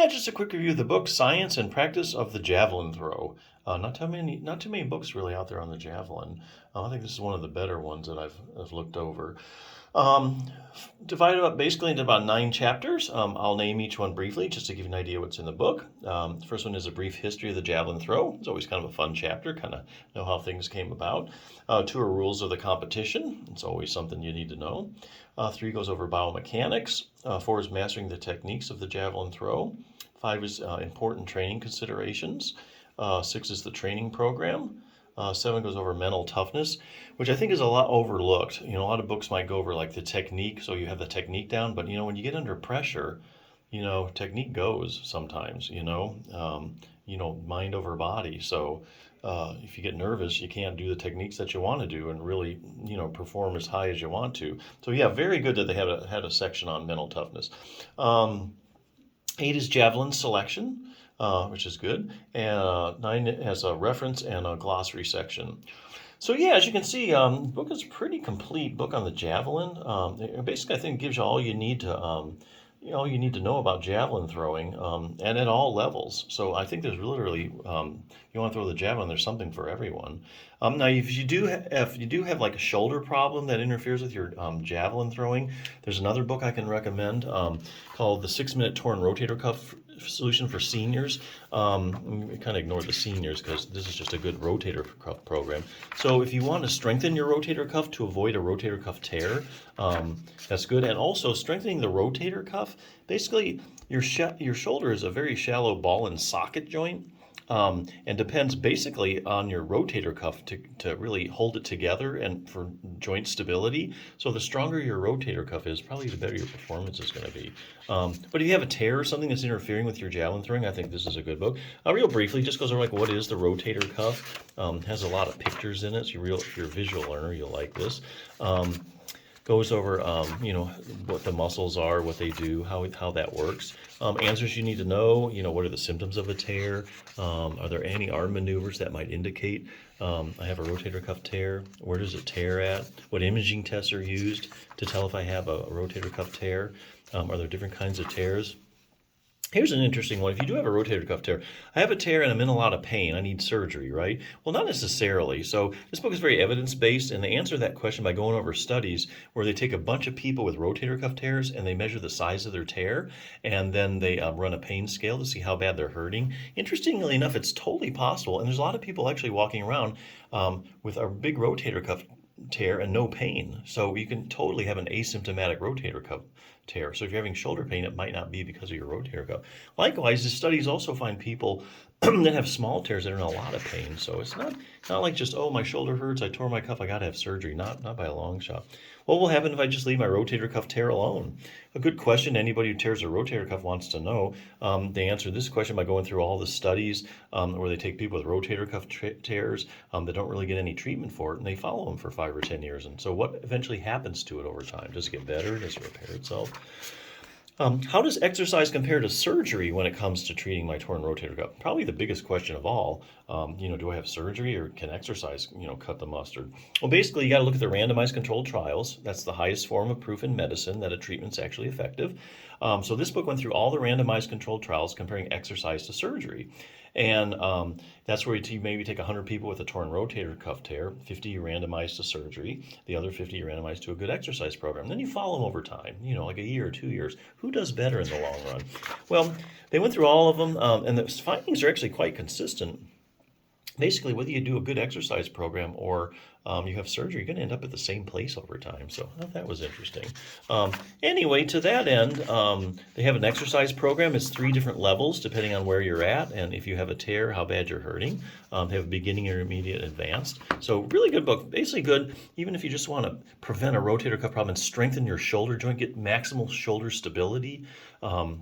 just a quick review of the book, Science and Practice of the Javelin Throw. Not too many books really out there on the javelin. I think this is one of the better ones that I've looked over. Divided up basically into about 9 chapters. I'll name each one briefly just to give you an idea what's in the book. The first one is a brief history of the javelin throw. It's always kind of a fun chapter, kind of know how things came about. 2 are rules of the competition. It's always something you need to know. 3 goes over biomechanics. 4 is mastering the techniques of the javelin throw. 5 is important training considerations. 6 is the training program. 7 goes over mental toughness, which I think is a lot overlooked. A lot of books might go over like the technique, so you have the technique down, but when you get under pressure, technique goes sometimes, mind over body. So if you get nervous, you can't do the techniques that you want to do and really, perform as high as you want to. So yeah, very good that they had a section on mental toughness. 8 is javelin selection. Which is good, and 9 has a reference and a glossary section. So yeah, as you can see, the book is a pretty complete book on the javelin. Basically, I think it gives you all you need to know about javelin throwing, and at all levels. So I think there's literally, you want to throw the javelin, there's something for everyone. Now, if you do have like a shoulder problem that interferes with your javelin throwing, there's another book I can recommend called The 6-Minute Torn Rotator Cuff Solution for Seniors. We kind of ignore the seniors because this is just a good rotator cuff program. So if you want to strengthen your rotator cuff to avoid a rotator cuff tear, that's good. And also strengthening the rotator cuff. Basically, your shoulder is a very shallow ball and socket joint. And depends basically on your rotator cuff to really hold it together and for joint stability. So the stronger your rotator cuff is, probably the better your performance is going to be. But if you have a tear or something that's interfering with your javelin throwing, I think this is a good book. Real briefly, just goes over like what is the rotator cuff. Has a lot of pictures in it. So if you're a visual learner, you'll like this. Goes over, what the muscles are, what they do, how that works. Answers you need to know, what are the symptoms of a tear? Are there any arm maneuvers that might indicate I have a rotator cuff tear? Where does it tear at? What imaging tests are used to tell if I have a rotator cuff tear? Are there different kinds of tears? Here's an interesting one. If you do have a rotator cuff tear, I have a tear and I'm in a lot of pain. I need surgery, right? Well, not necessarily. So this book is very evidence-based, and they answer that question by going over studies where they take a bunch of people with rotator cuff tears and they measure the size of their tear, and then they run a pain scale to see how bad they're hurting. Interestingly enough, it's totally possible, and there's a lot of people actually walking around with a big rotator cuff tear and no pain. So you can totally have an asymptomatic rotator cuff tear. So if you're having shoulder pain, it might not be because of your rotator cuff. Likewise, the studies also find people that have small tears that are in a lot of pain. So it's not like just, oh, my shoulder hurts, I tore my cuff, I got to have surgery. Not by a long shot. What will happen if I just leave my rotator cuff tear alone? A good question anybody who tears a rotator cuff wants to know. They answer this question by going through all the studies where they take people with rotator cuff tears that don't really get any treatment for it, and they follow them for 5 or 10 years. And so what eventually happens to it over time? Does it get better? Does it repair itself? How does exercise compare to surgery when it comes to treating my torn rotator cuff? Probably the biggest question of all. Do I have surgery or can exercise, cut the mustard? Well, basically, you got to look at the randomized controlled trials. That's the highest form of proof in medicine that a treatment's actually effective. So this book went through all the randomized controlled trials comparing exercise to surgery. And that's where you maybe take 100 people with a torn rotator cuff tear, 50 you randomize to surgery, the other 50 you randomize to a good exercise program. Then you follow them over time, like a year or 2 years. Who does better in the long run? Well, they went through all of them, and the findings are actually quite consistent. Basically, whether you do a good exercise program or you have surgery, you're going to end up at the same place over time. So I thought that was interesting. Anyway, to that end, they have an exercise program. It's 3 different levels depending on where you're at and if you have a tear, how bad you're hurting. They have beginning, intermediate, advanced. So really good book. Basically good even if you just want to prevent a rotator cuff problem and strengthen your shoulder joint, get maximal shoulder stability.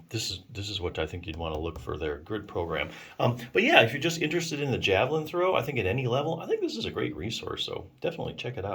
This is what I think you'd want to look for there. Good program. But yeah, if you're just interested in the javelin throw, I think at any level, I think this is a great resource. So definitely check it out.